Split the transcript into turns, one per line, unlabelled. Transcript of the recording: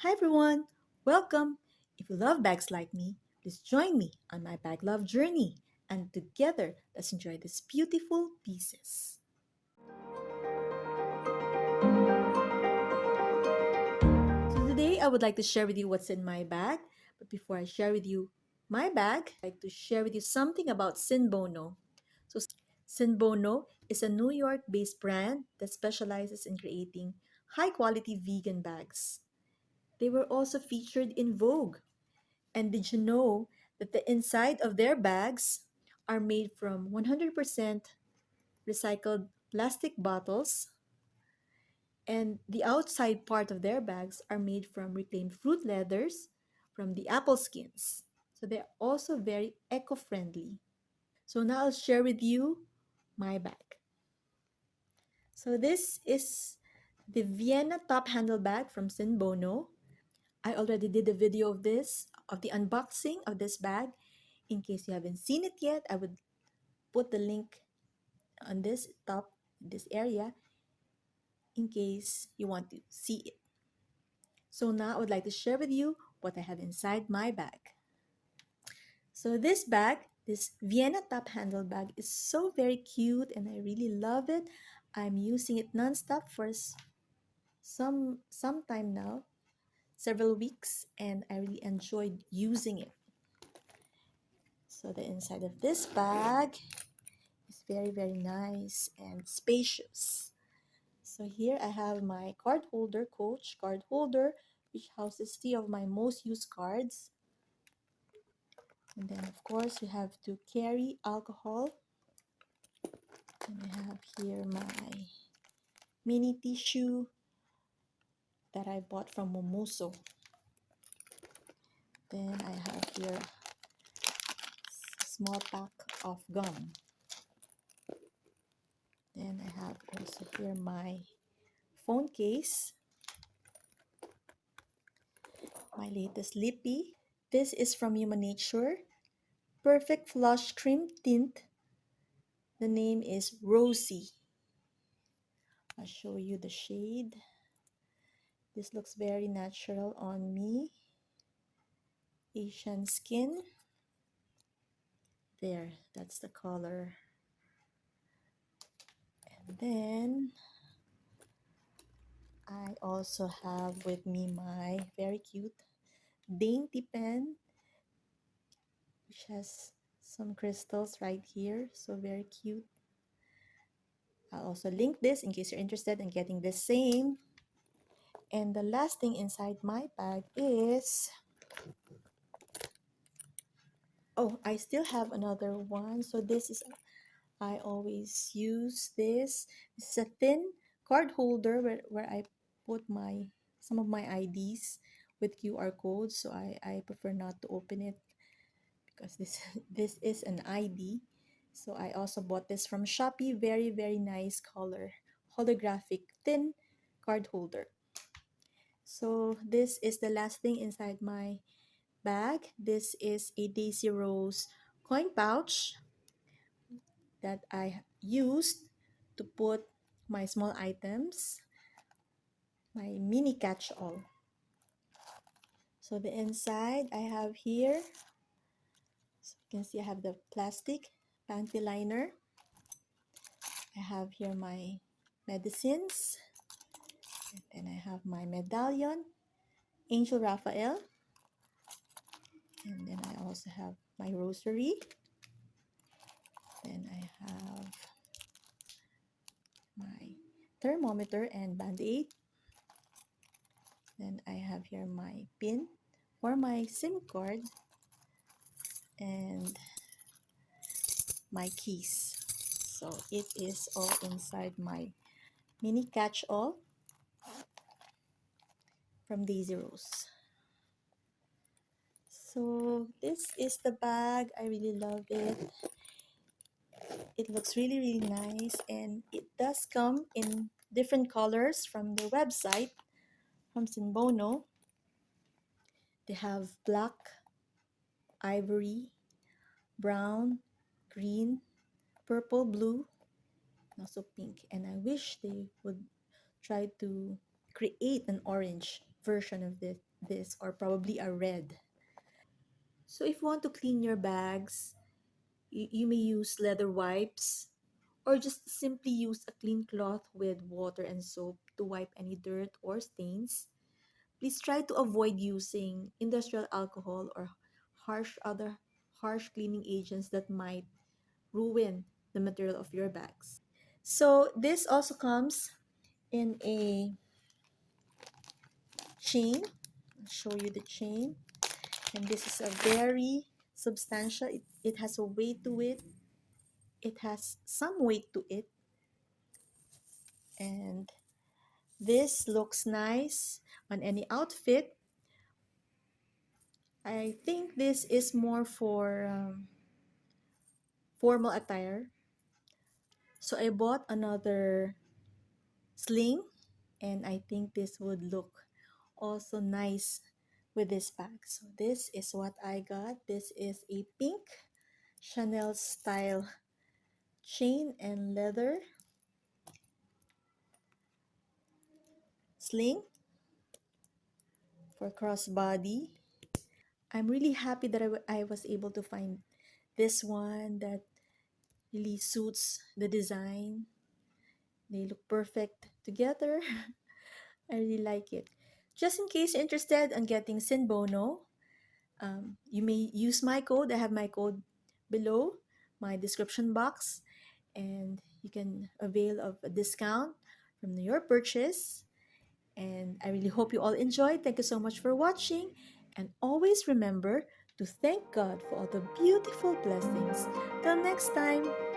Hi everyone, welcome. If you love bags like me, please join me on my bag love journey and together let's enjoy these beautiful pieces. So today I would like to share with you what's in my bag, but before I share with you my bag, I'd like to share with you something about Sinbono. So Sinbono is a New York-based brand that specializes in creating high-quality vegan bags. They were also featured in Vogue. And did you know that the inside of their bags are made from 100% recycled plastic bottles, and the outside part of their bags are made from reclaimed fruit leathers from the apple skins. So they're also very eco-friendly. So now I'll share with you my bag. So this is the Vienna top handle bag from Sinbono. I already did a video of this, of the unboxing of this bag. In case you haven't seen it yet, I would put the link on this top, this area, in case you want to see it. So now I would like to share with you what I have inside my bag. So this bag, this Vienna top handle bag is so very cute and I really love it. I'm using it non-stop for some time now, several weeks, and I really enjoyed using it. So the inside of this bag is very nice and spacious. So here I have my card holder, Coach card holder, which houses 3 of my most used cards. And then of course you have to carry alcohol. And I have here my mini tissue that I bought from Momoso. Then I have here a small pack of gum. Then I have also here my phone case, my latest lippy. This is from Human Nature, Perfect Flush Cream Tint. The name is Rosy. I'll show you the shade. This looks very natural on me. Asian skin. There, that's the color. And then I also have with me my very cute dainty pen, which has some crystals right here. So very cute. I'll also link this in case you're interested in getting the same. And the last thing inside my bag is, oh, I still have another one. So this is, I always use this. This is a thin card holder where I put some of my IDs with QR codes. So I prefer not to open it because this is an ID. So I also bought this from Shopee. Very nice color. Holographic thin card holder. So this is the last thing inside my bag. This is a Daisy Rose coin pouch that I used to put my small items, my mini catch-all. So the inside I have here, so you can see I have the plastic panty liner. I have here my medicines, and I have my medallion, Angel Raphael, and then I also have my rosary. Then I have my thermometer and band-aid. Then I have here my pin for my SIM card and my keys. So it is all inside my mini catch-all from Daisy Rose. So this is the bag. I really love it. It looks really nice, and it does come in different colors from their website, from Sinbono. They have black, ivory, brown, green, purple, blue, and also pink. And I wish they would try to create an orange version of this, or probably a red. So if you want to clean your bags, you may use leather wipes, or just simply use a clean cloth with water and soap to wipe any dirt or stains. Please try to avoid using industrial alcohol or other harsh cleaning agents that might ruin the material of your bags. So this also comes in a chain. I'll show you the chain. And this is a very substantial. It has a weight to it. It has some weight to it. And this looks nice on any outfit. I think this is more for formal attire. So I bought another sling, and I think this would look also nice with this bag. So this is what I got. This is a pink Chanel style chain and leather sling for crossbody. I'm really happy that I was able to find this one that really suits the design. They look perfect together. I really like it. Just in case you're interested in getting Sinbono, you may use my code. I have my code below my description box, and you can avail of a discount from your purchase. And I really hope you all enjoyed. Thank you so much for watching, and always remember to thank God for all the beautiful blessings. Till next time.